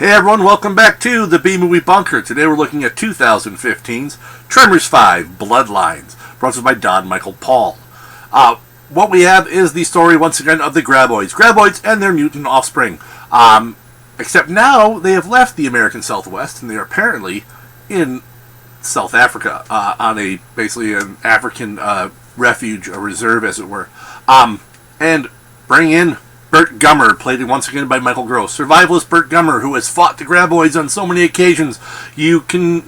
Hey everyone, welcome back to the B-Movie Bunker. Today we're looking at 2015's Tremors 5, Bloodlines, brought to us by Don Michael Paul. What we have is the story, once again, of the Grabboids and their mutant offspring. Except now, they have left the American Southwest, and they are apparently in South Africa, on basically an African refuge, a reserve, as it were. And bring in Burt Gummer, played once again by Michael Gross. Survivalist Burt Gummer, who has fought the Grabboids on so many occasions. You can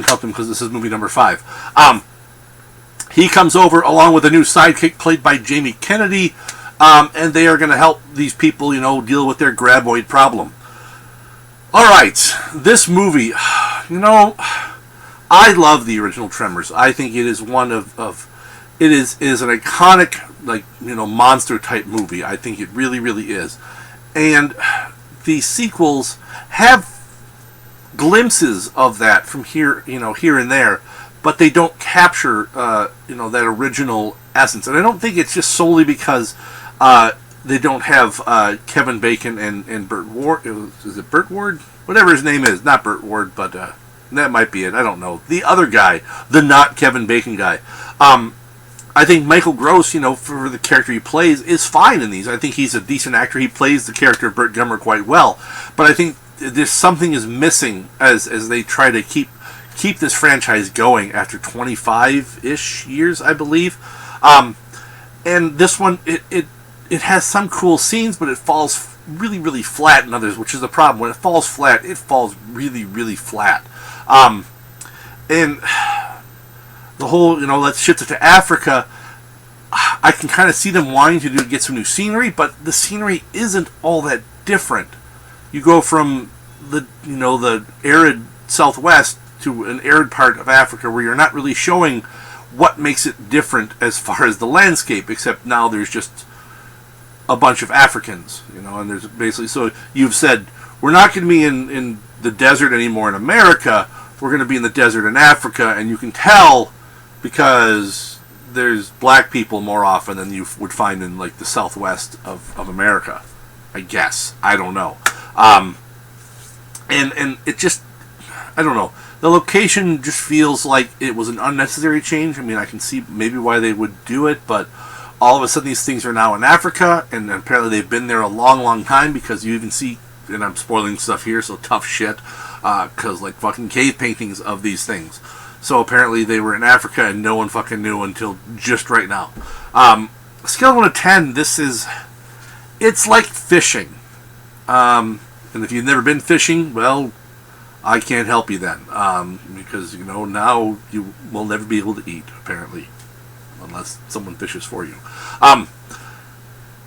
help him because this is movie number 5. He comes over along with a new sidekick played by Jamie Kennedy, and they are going to help these people, deal with their Grabboid problem. Alright, this movie, I love the original Tremors. I think it is one it is an iconic, monster type movie. I think it really, really is. And the sequels have glimpses of that from here and there, but they don't capture, that original essence. And I don't think it's just solely because they don't have Kevin Bacon and Burt Ward. Is it Burt Ward? Whatever his name is. Not Burt Ward, but that might be it. I don't know. The other guy, the not Kevin Bacon guy. I think Michael Gross, for the character he plays, is fine in these. I think he's a decent actor. He plays the character of Burt Gummer quite well. But I think there's something is missing as they try to keep this franchise going after 25-ish years, I believe. And this one, it has some cool scenes, but it falls really, really flat in others, which is the problem. When it falls flat, it falls really, really flat. And the whole, let's shift it to Africa. I can kind of see them wanting to get some new scenery, but the scenery isn't all that different. You go from the arid Southwest to an arid part of Africa where you're not really showing what makes it different as far as the landscape, except now there's just a bunch of Africans, and there's basically, so you've said, we're not going to be in the desert anymore in America, we're going to be in the desert in Africa, and you can tell because there's black people more often than you would find in the Southwest of America, I guess. I don't know. And it just, I don't know. The location just feels like it was an unnecessary change. I mean, I can see maybe why they would do it, but all of a sudden these things are now in Africa, and apparently they've been there a long, long time, because you even see, and I'm spoiling stuff here, so tough shit, because fucking cave paintings of these things. So apparently they were in Africa and no one fucking knew until just right now. Scale of 1 to 10, it's like fishing. And if you've never been fishing, well, I can't help you then. Because, now you will never be able to eat, apparently. Unless someone fishes for you.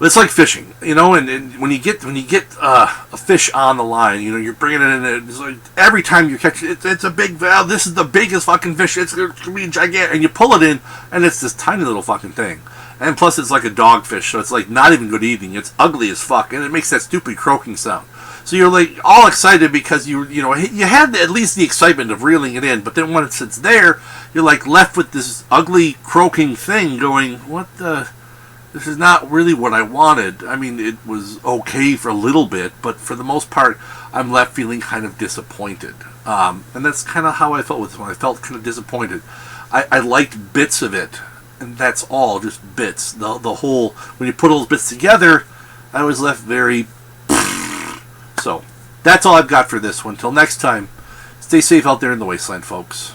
It's like fishing, and when you get a fish on the line, you're bringing it in, and it's like every time you catch it, it's a big valve. This is the biggest fucking fish. It's going to be gigantic, and you pull it in, and it's this tiny little fucking thing. And plus, it's like a dogfish, so it's not even good eating. It's ugly as fuck, and it makes that stupid croaking sound. So you're all excited because you had at least the excitement of reeling it in, but then once it's there, you're left with this ugly croaking thing going, what the? This is not really what I wanted. I mean, it was okay for a little bit, but for the most part, I'm left feeling kind of disappointed. And that's kind of how I felt with this one. I felt kind of disappointed. I liked bits of it, and that's all, just bits. The whole, when you put all those bits together, I was left very... So, that's all I've got for this one. Till next time, stay safe out there in the wasteland, folks.